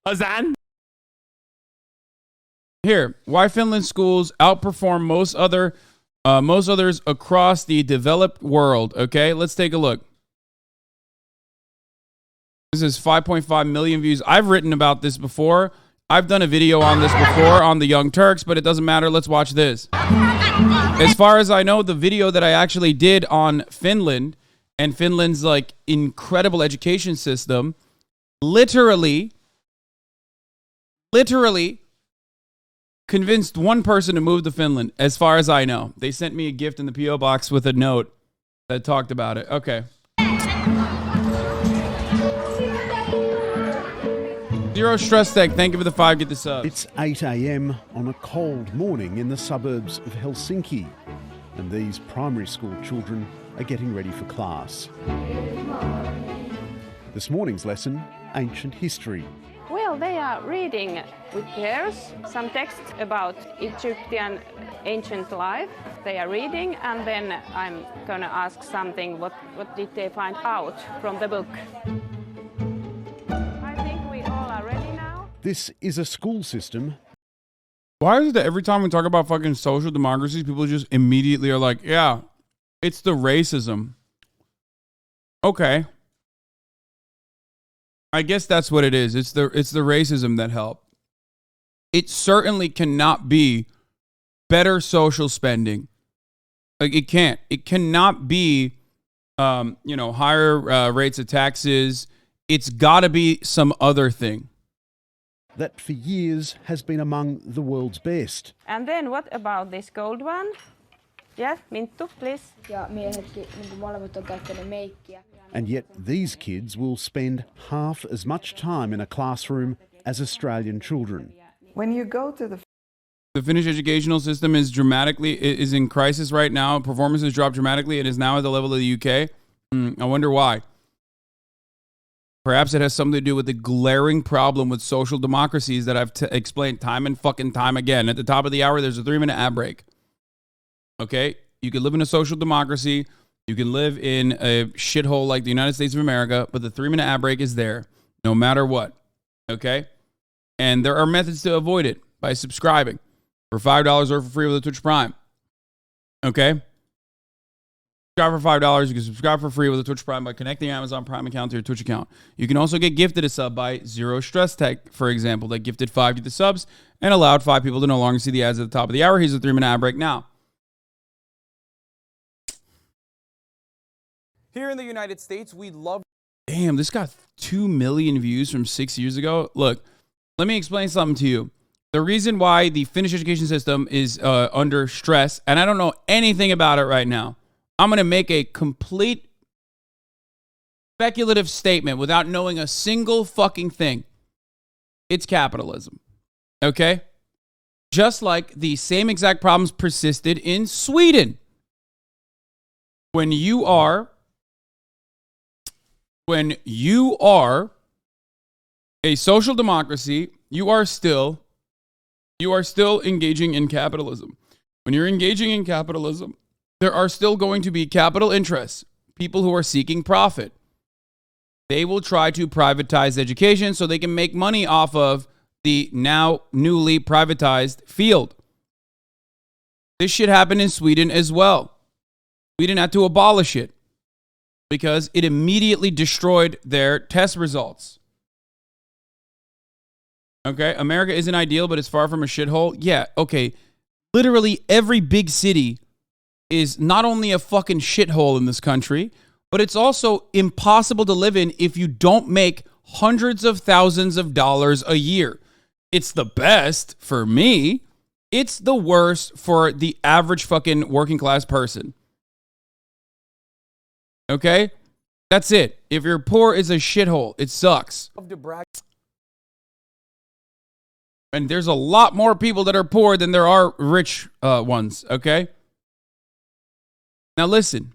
Hasan? Here, why Finland schools outperform most others across the developed world. Okay, let's take a look. This is 5.5 million views. I've written about this before. I've done a video on this before on the Young Turks, but it doesn't matter. Let's watch this. As far as I know, the video that I actually did on Finland and Finland's like incredible education system literally convinced one person to move to Finland, as far as I know. They sent me a gift in the P.O. box with a note that talked about it. Okay. Zero Stress Tech, thank you for the 5, get the sub. It's 8 a.m. on a cold morning in the suburbs of Helsinki, and these primary school children are getting ready for class. This morning's lesson, ancient history. Well, they are reading with pairs some text about Egyptian ancient life. They are reading, and then I'm going to ask something, what did they find out from the book? I think we all are ready now. This is a school system. Why is it that every time we talk about fucking social democracies, people just immediately are like, yeah, it's the racism. Okay. I guess that's what it is. It's the racism that helped. It certainly cannot be better social spending. Like it can't. It cannot be, higher rates of taxes. It's got to be some other thing. That for years has been among the world's best. And then what about this gold one? Yes, Minttu, please. Ja miehetkin molemmat on käyttänyt meikkiä. And yet these kids will spend half as much time in a classroom as Australian children. When you go to the Finnish educational system is in crisis right now. Performance has dropped dramatically. It is now at the level of the UK. I wonder why. Perhaps it has something to do with the glaring problem with social democracies that I've explained time and fucking time again. At the top of the hour, there's a 3-minute ad break. Okay? You can live in a social democracy. You can live in a shithole like the United States of America, but the 3-minute ad break is there no matter what. Okay? And there are methods to avoid it by subscribing for $5 or for free with a Twitch Prime. Okay? Subscribe for $5. You can subscribe for free with a Twitch Prime by connecting your Amazon Prime account to your Twitch account. You can also get gifted a sub by Zero Stress Tech, for example, that gifted 5 to the subs and allowed 5 people to no longer see the ads at the top of the hour. Here's a 3-minute ad break now. Here in the United States, we love... Damn, this got 2 million views from 6 years ago. Look, let me explain something to you. The reason why the Finnish education system is under stress, and I don't know anything about it right now, I'm going to make a complete speculative statement without knowing a single fucking thing. It's capitalism. Okay? Just like the same exact problems persisted in Sweden. When you are a social democracy, you are still engaging in capitalism. When you're engaging in capitalism, there are still going to be capital interests, people who are seeking profit. They will try to privatize education so they can make money off of the now newly privatized field. This shit happened in Sweden as well. Sweden had to abolish it because it immediately destroyed their test results. Okay, America isn't ideal, but it's far from a shithole. Yeah, okay. Literally every big city is not only a fucking shithole in this country, but it's also impossible to live in if you don't make hundreds of thousands of dollars a year. It's the best for me. It's the worst for the average fucking working class person. Okay? That's it. If you're poor, it's a shithole. It sucks. And there's a lot more people that are poor than there are rich ones, okay? Now listen.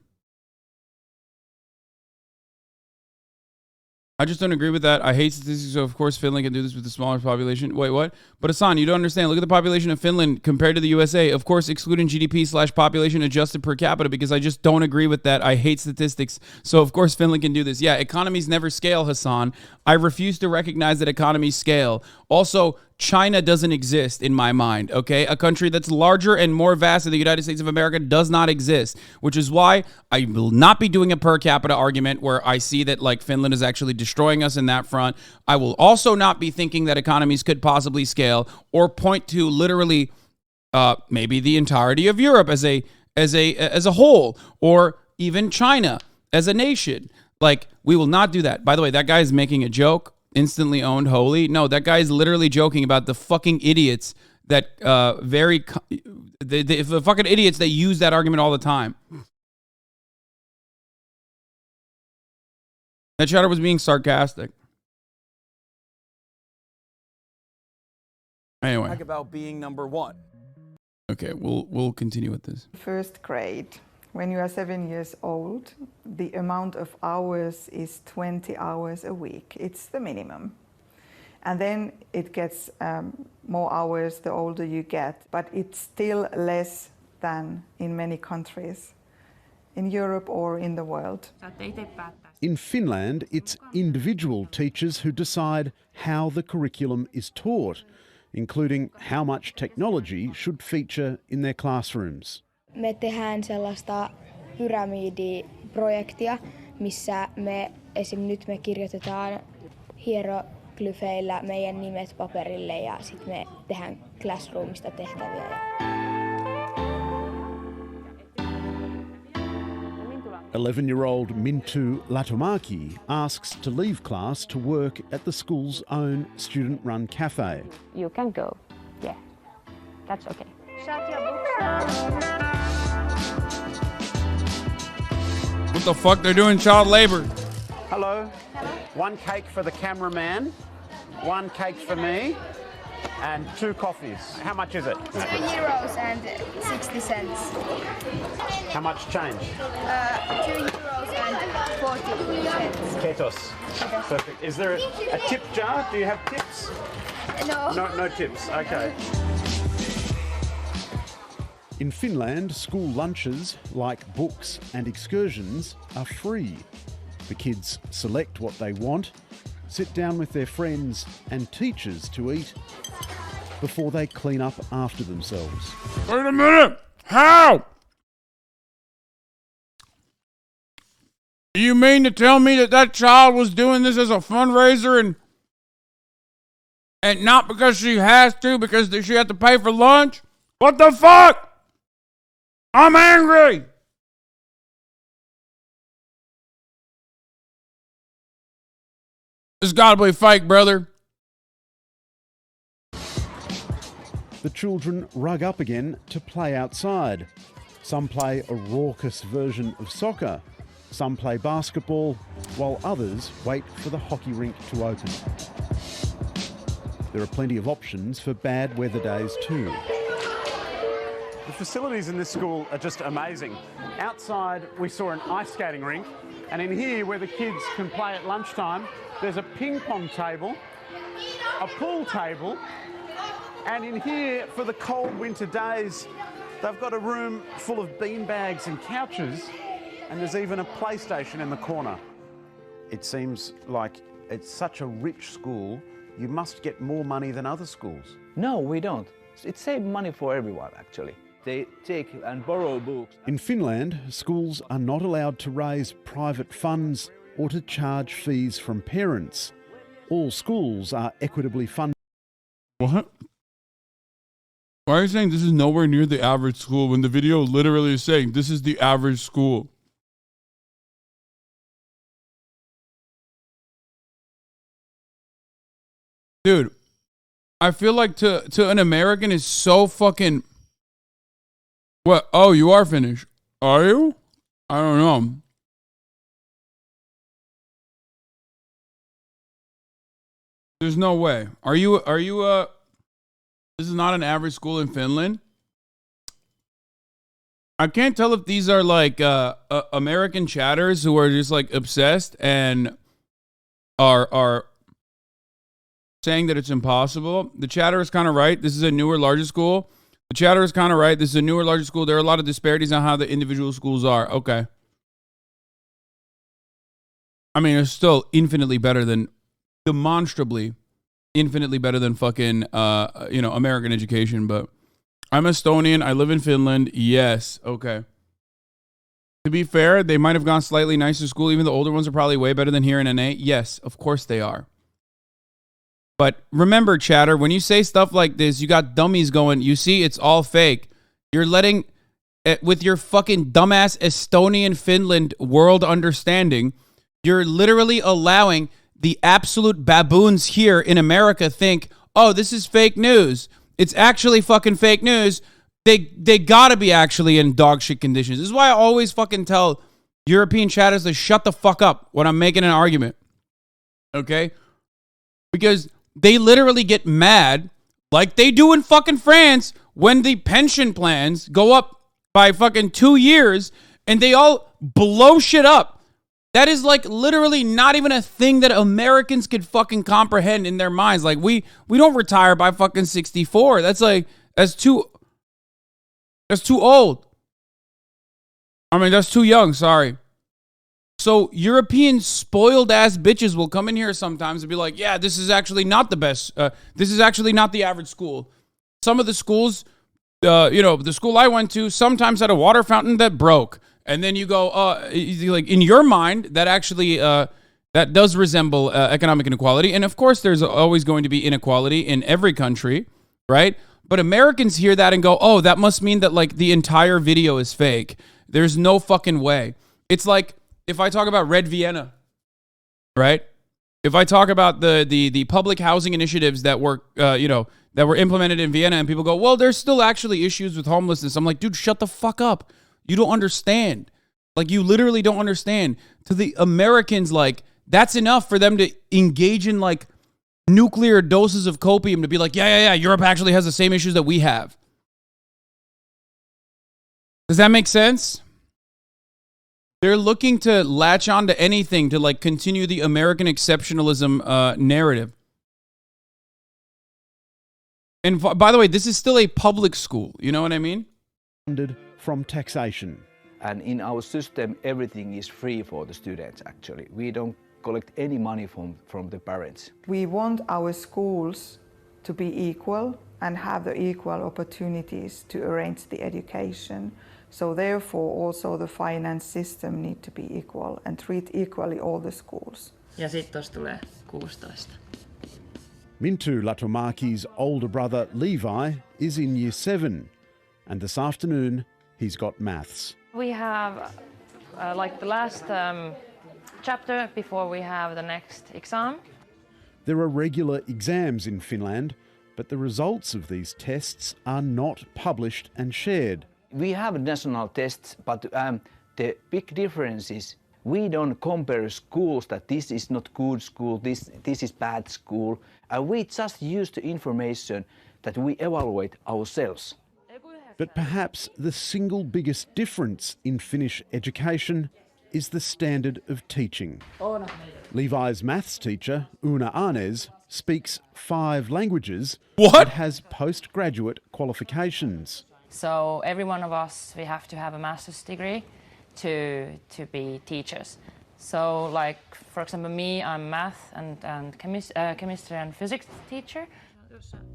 I just don't agree with that. I hate statistics, so of course Finland can do this with a smaller population. Wait, what? But Hasan, you don't understand. Look at the population of Finland compared to the USA. Of course, excluding GDP/population adjusted per capita, because I just don't agree with that. I hate statistics, so of course Finland can do this. Yeah, economies never scale, Hasan. I refuse to recognize that economies scale. Also, China doesn't exist in my mind, okay? A country that's larger and more vast than the United States of America does not exist, which is why I will not be doing a per capita argument where I see that like Finland is actually destroying us in that front. I will also not be thinking that economies could possibly scale or point to literally maybe the entirety of Europe as a whole, or even China as a nation. Like, we will not do that. By the way, that guy is making a joke. Instantly owned holy. No, that guy is literally joking about the fucking idiots that the fucking idiots that use that argument all the time. That chatter was being sarcastic. Anyway, talk about being number one. Okay, we'll continue with this. First grade, when you are 7 years old, the amount of hours is 20 hours a week. It's the minimum. And then it gets more hours the older you get, but it's still less than in many countries in Europe or in the world. In Finland, it's individual teachers who decide how the curriculum is taught, including how much technology should feature in their classrooms. Me tehdään sellaista pyramidiprojektia, missä nyt me kirjoitetaan hieroglyfeillä meidän nimet paperille ja sitten me tehdään classroomista tehtäviä. 11-year-old Mintu Latomaki asks to leave class to work at the school's own student-run cafe. You can go. Yeah, that's okay. Shut your books down. What the fuck? They're doing child labor. Hello. One cake for the cameraman, one cake for me, and 2 coffees. How much is it? €2 and 60 cents. How much change? €2 and 40 cents. Ketos. Perfect. Is there a tip jar? Do you have tips? No. No tips. Okay. In Finland, school lunches, like books and excursions, are free. The kids select what they want, sit down with their friends and teachers to eat before they clean up after themselves. Wait a minute. How? Do you mean to tell me that child was doing this as a fundraiser and not because she has to, because she had to pay for lunch? What the fuck? I'm angry. This gotta be fake, brother. The children rug up again to play outside. Some play a raucous version of soccer. Some play basketball, while others wait for the hockey rink to open. There are plenty of options for bad weather days too. The facilities in this school are just amazing. Outside, we saw an ice skating rink, and in here, where the kids can play at lunchtime, there's a ping pong table, a pool table, and in here, for the cold winter days, they've got a room full of beanbags and couches, and there's even a PlayStation in the corner. It seems like it's such a rich school, you must get more money than other schools. No, we don't. It saves money for everyone, actually. They take and borrow books. In Finland, schools are not allowed to raise private funds or to charge fees from parents. All schools are equitably funded. What? Why are you saying this is nowhere near the average school when the video literally is saying this is the average school? Dude, I feel like to an American is so fucking... What? Oh, you are Finnish. Are you? I don't know. There's no way. Are you this is not an average school in Finland? I can't tell if these are like American chatters who are just like obsessed and are saying that it's impossible. The chatter is kind of right. This is a newer, larger school. The chatter is kind of right. This is a newer, larger school. There are a lot of disparities on how the individual schools are. Okay. I mean, it's still infinitely better than, demonstrably, infinitely better than fucking, American education. But I'm Estonian. I live in Finland. Yes. Okay. To be fair, they might have gone slightly nicer school. Even the older ones are probably way better than here in NA. Yes, of course they are. But remember, chatter, when you say stuff like this, you got dummies going, you see, it's all fake. You're letting, with your fucking dumbass Estonian Finland world understanding, you're literally allowing the absolute baboons here in America think, oh, this is fake news. It's actually fucking fake news. They gotta be actually in dog shit conditions. This is why I always fucking tell European chatters to shut the fuck up when I'm making an argument. Okay? Because they literally get mad, like they do in fucking France, when the pension plans go up by fucking 2 years and they all blow shit up. That is like literally not even a thing that Americans could fucking comprehend in their minds. Like we don't retire by fucking 64. That's too old. I mean, that's too young, sorry. So European spoiled ass bitches will come in here sometimes and be like, yeah, this is actually not the best. This is actually not the average school. Some of the schools, the school I went to sometimes had a water fountain that broke. And then you go, like in your mind, that actually, that does resemble economic inequality. And of course, there's always going to be inequality in every country, right? But Americans hear that and go, oh, that must mean that like the entire video is fake. There's no fucking way. It's like, if I talk about Red Vienna, right? If I talk about the public housing initiatives that were, that were implemented in Vienna, and people go, well, there's still actually issues with homelessness. I'm like, dude, shut the fuck up. You don't understand. Like, you literally don't understand. To the Americans, like, that's enough for them to engage in, like, nuclear doses of copium to be like, yeah, Europe actually has the same issues that we have. Does that make sense? They're looking to latch on to anything to, like, continue the American exceptionalism narrative. And by the way, this is still a public school. You know what I mean? Funded from taxation. And in our system, everything is free for the students, actually. We don't collect any money from the parents. We want our schools to be equal and have the equal opportunities to arrange the education. So therefore also the finance system need to be equal and treat equally all the schools. Ja sitten tuossa tulee 16. Mintu Latomaki's older brother Levi is in year 7, and this afternoon he's got maths. We have like the last chapter before we have the next exam. There are regular exams in Finland, but the results of these tests are not published and shared. We have national tests, but the big difference is we don't compare schools that this is not good school, this is bad school. We just use the information that we evaluate ourselves. But perhaps the single biggest difference in Finnish education is the standard of teaching. Levi's maths teacher, Una Arnes, speaks 5 languages and has postgraduate qualifications. So every one of us, we have to have a master's degree to be teachers. So like, for example, me, I'm math and chemistry and physics teacher.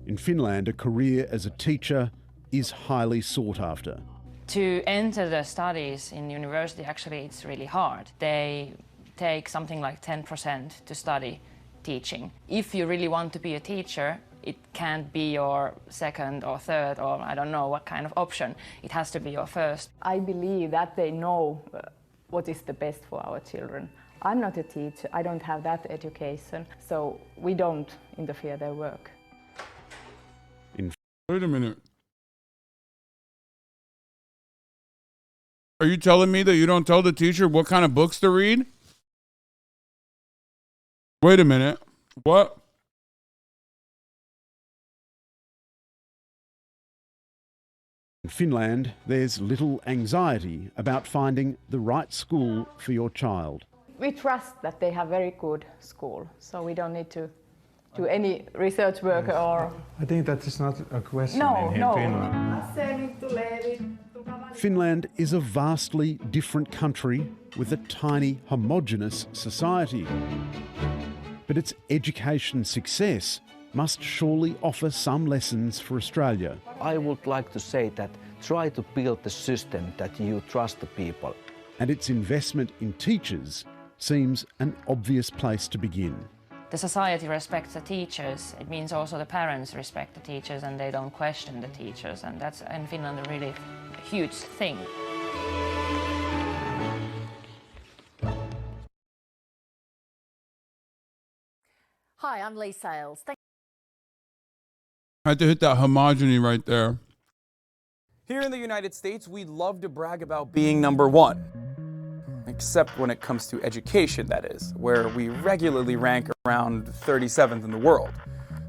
In Finland, a career as a teacher is highly sought after. To enter the studies in university, actually, it's really hard. They take something like 10% to study teaching. If you really want to be a teacher, it can't be your second or third or I don't know what kind of option. It has to be your first. I believe that they know what is the best for our children. I'm not a teacher, I don't have that education, so we don't interfere their work. Wait a minute. Are you telling me that you don't tell the teacher what kind of books to read? Wait a minute. What? In Finland, there's little anxiety about finding the right school for your child. we trust that they have very good school, so we don't need to do any research work or... I think that is not a question No, in no. Finland. Finland is a vastly different country with a tiny, homogenous society. But its education success must surely offer some lessons for Australia. I would like to say that try to build the system that you trust the people. And its investment in teachers seems an obvious place to begin. The society respects the teachers. It means also the parents respect the teachers and they don't question the teachers. And that's in Finland a really huge thing. Hi, I'm Lee Sales. I had to hit that homogeny right there. Here in the United States, we love to brag about being number one. Except when it comes to education, that is, where we regularly rank around 37th in the world.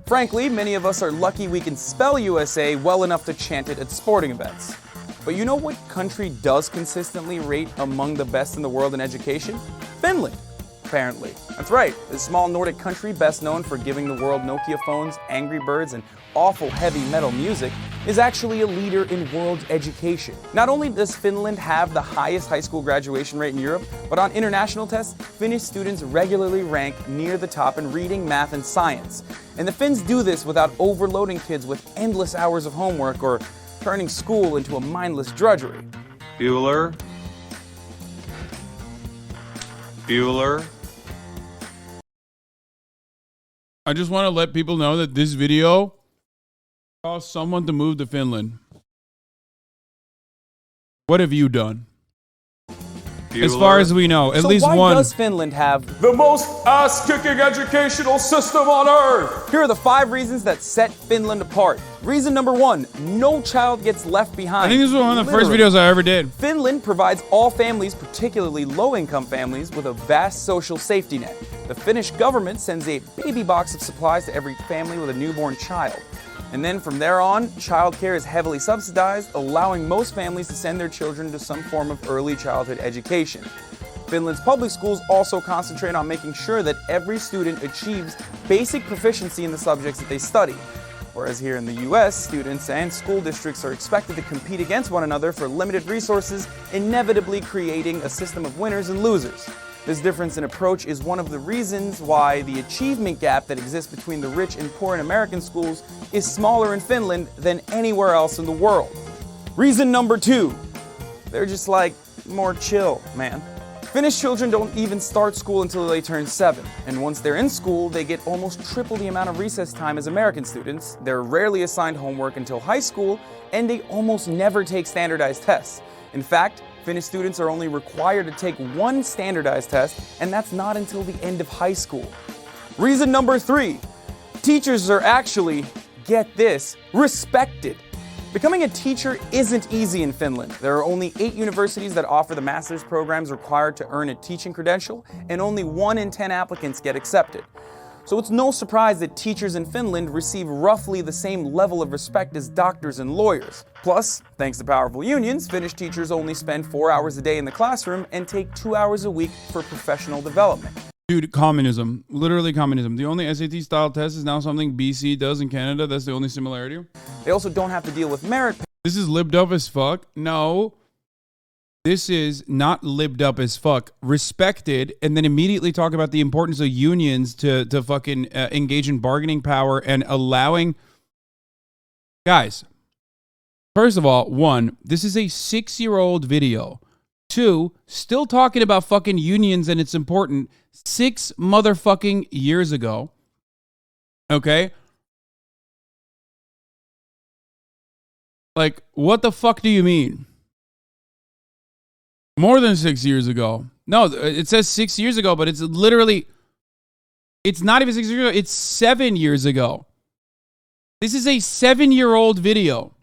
Frankly, many of us are lucky we can spell USA well enough to chant it at sporting events. But you know what country does consistently rate among the best in the world in education? Finland, apparently. That's right, this small Nordic country best known for giving the world Nokia phones, Angry Birds, and awful heavy metal music, is actually a leader in world education. Not only does Finland have the highest high school graduation rate in Europe, but on international tests, Finnish students regularly rank near the top in reading, math, and science. And the Finns do this without overloading kids with endless hours of homework or turning school into a mindless drudgery. Bueller. Bueller. I just want to let people know that this video caused someone to move to Finland. What have you done? Bueller. As far as we know, at least why one. does Finland have the most ass-kicking educational system on earth? Here are the 5 reasons that set Finland apart. Reason number 1, no child gets left behind. I think this was one of the first Literally. videos I ever did. Finland provides all families, particularly low-income families, with a vast social safety net. The Finnish government sends a baby box of supplies to every family with a newborn child. And then from there on, childcare is heavily subsidized, allowing most families to send their children to some form of early childhood education. Finland's public schools also concentrate on making sure that every student achieves basic proficiency in the subjects that they study. Whereas here in the US, students and school districts are expected to compete against one another for limited resources, inevitably creating a system of winners and losers. This difference in approach is one of the reasons why the achievement gap that exists between the rich and poor in American schools is smaller in Finland than anywhere else in the world. Reason number 2, they're just like more chill, man. Finnish children don't even start school until they turn 7, and once they're in school, they get almost triple the amount of recess time as American students. They're rarely assigned homework until high school, and they almost never take standardized tests. In fact, Finnish students are only required to take 1 standardized test, and that's not until the end of high school. Reason number 3, teachers are actually, get this, respected. Becoming a teacher isn't easy in Finland. There are only 8 universities that offer the master's programs required to earn a teaching credential, and only 1 in 10 applicants get accepted. So it's no surprise that teachers in Finland receive roughly the same level of respect as doctors and lawyers. Plus, thanks to powerful unions, Finnish teachers only spend 4 hours a day in the classroom and take 2 hours a week for professional development. Dude, communism. Literally communism. The only SAT style test is now something BC does in Canada. That's the only similarity. They also don't have to deal with merit. This is libbed up as fuck. No. This is not libbed up as fuck. Respected, and then immediately talk about the importance of unions to fucking engage in bargaining power and allowing... Guys, first of all, 1, this is a 6-year-old video. 2, still talking about fucking unions and it's important 6 motherfucking years ago. Okay? Like, what the fuck do you mean? More than 6 years ago. No, it says 6 years ago, but it's literally, it's not even 6 years ago, it's 7 years ago. This is a 7-year-old video.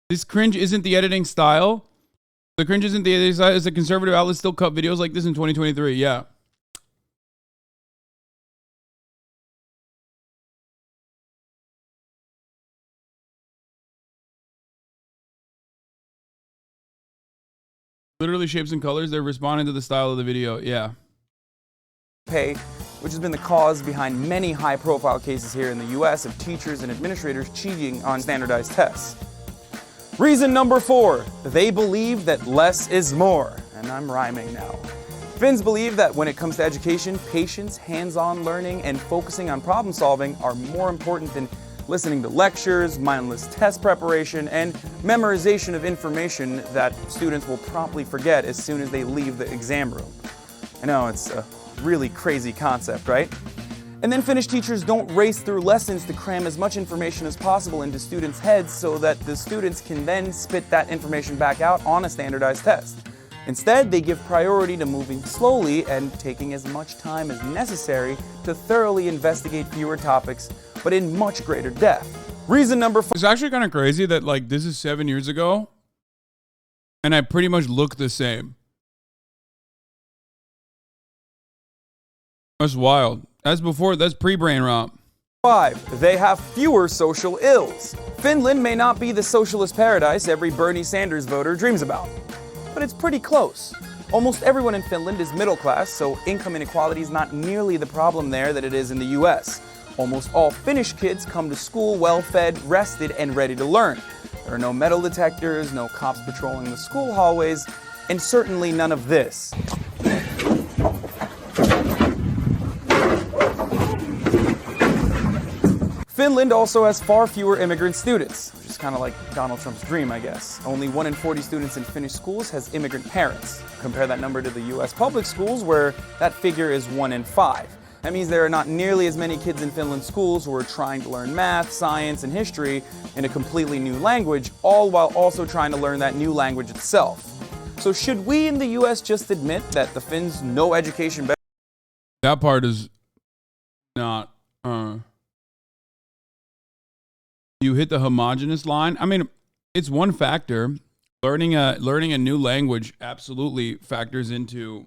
This cringe isn't the editing style. The cringe isn't the editing style. It's a conservative outlet still cut videos like this in 2023. Yeah. Literally shapes and colors. They're responding to the style of the video. Yeah. Pay, which has been the cause behind many high-profile cases here in the U.S. of teachers and administrators cheating on standardized tests. Reason number 4, they believe that less is more. And I'm rhyming now. Finns believe that when it comes to education, patience, hands-on learning, and focusing on problem solving are more important than listening to lectures, mindless test preparation, and memorization of information that students will promptly forget as soon as they leave the exam room. I know, it's a really crazy concept, right? And then Finnish teachers don't race through lessons to cram as much information as possible into students' heads so that the students can then spit that information back out on a standardized test. Instead, they give priority to moving slowly and taking as much time as necessary to thoroughly investigate fewer topics, but in much greater depth. Reason number 4. It's actually kind of crazy that, like, this is 7 years ago, and I pretty much look the same. That's wild. That's pre-brain rot. 5. They have fewer social ills. Finland may not be the socialist paradise every Bernie Sanders voter dreams about, but it's pretty close. Almost everyone in Finland is middle class, so income inequality is not nearly the problem there that it is in the US. Almost all Finnish kids come to school well-fed, rested, and ready to learn. There are no metal detectors, no cops patrolling the school hallways, and certainly none of this. Finland also has far fewer immigrant students, which is kind of like Donald Trump's dream, I guess. Only 1 in 40 students in Finnish schools has immigrant parents. Compare that number to the US public schools, where that figure is 1 in 5. That means there are not nearly as many kids in Finland's schools who are trying to learn math, science, and history in a completely new language, all while also trying to learn that new language itself. So should we in the US just admit that the Finns know education better? That part is not... You hit the homogenous line. I mean, it's one factor. Learning a new language absolutely factors into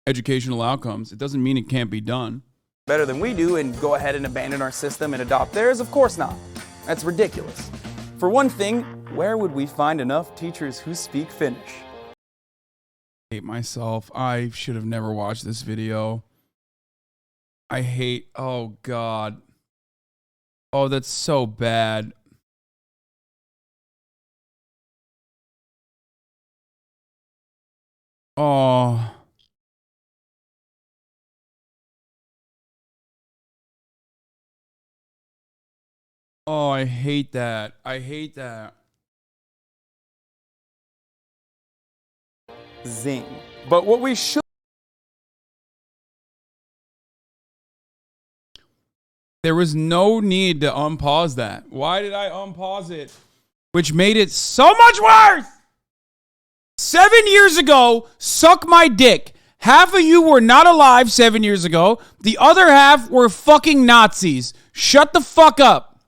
educational outcomes. It doesn't mean it can't be done. Better than we do and go ahead and abandon our system and adopt theirs? Of course not. That's ridiculous. For one thing, where would we find enough teachers who speak Finnish? I hate myself. I should have never watched this video. Oh God. Oh, that's so bad. Oh. Oh, I hate that. I hate that. Zing. But what we should... There was no need to unpause that. Why did I unpause it? Which made it so much worse! 7 years ago, suck my dick. Half of you were not alive 7 years ago. The other half were fucking Nazis. Shut the fuck up.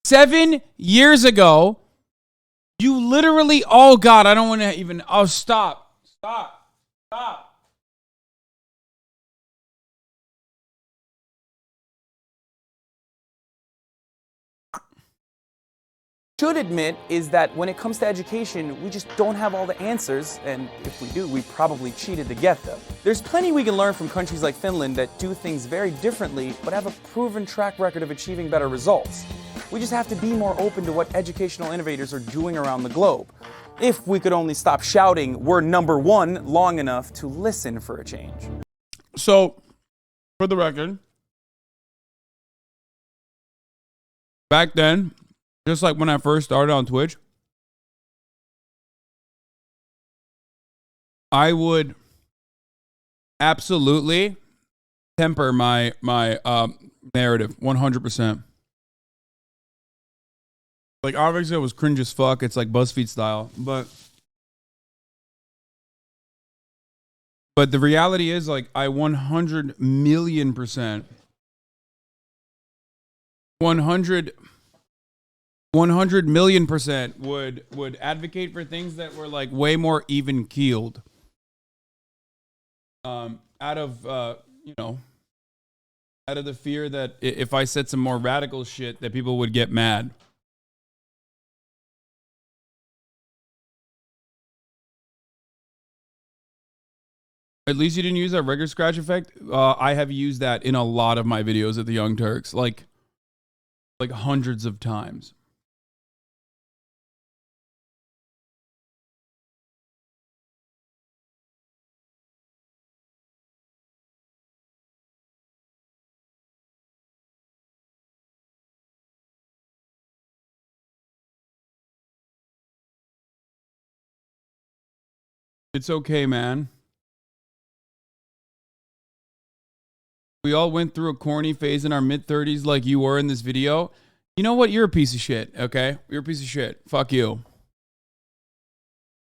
7 years ago, you literally... Oh, God, I don't want to even... Oh, stop. Stop. Stop. Should admit is that when it comes to education, we just don't have all the answers, and if we do, we probably cheated to get them. There's plenty we can learn from countries like Finland that do things very differently, but have a proven track record of achieving better results. We just have to be more open to what educational innovators are doing around the globe. If we could only stop shouting, "We're number one," long enough to listen for a change. So, for the record, back then, just like when I first started on Twitch, I would absolutely temper my narrative 100%. Like, obviously, it was cringe as fuck. It's like BuzzFeed style, but the reality is, like, I 100 million%, 100 million% would advocate for things that were like way more even keeled. Out of the fear that if I said some more radical shit that people would get mad. At least you didn't use that regular scratch effect. I have used that in a lot of my videos at the Young Turks, like hundreds of times. It's okay, man. We all went through a corny phase in our mid-30s like you were in this video. You know what? You're a piece of shit, okay? You're a piece of shit. Fuck you.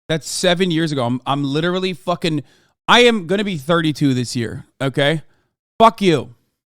That's 7 years ago. I'm literally fucking... I am going to be 32 this year, okay? Fuck you.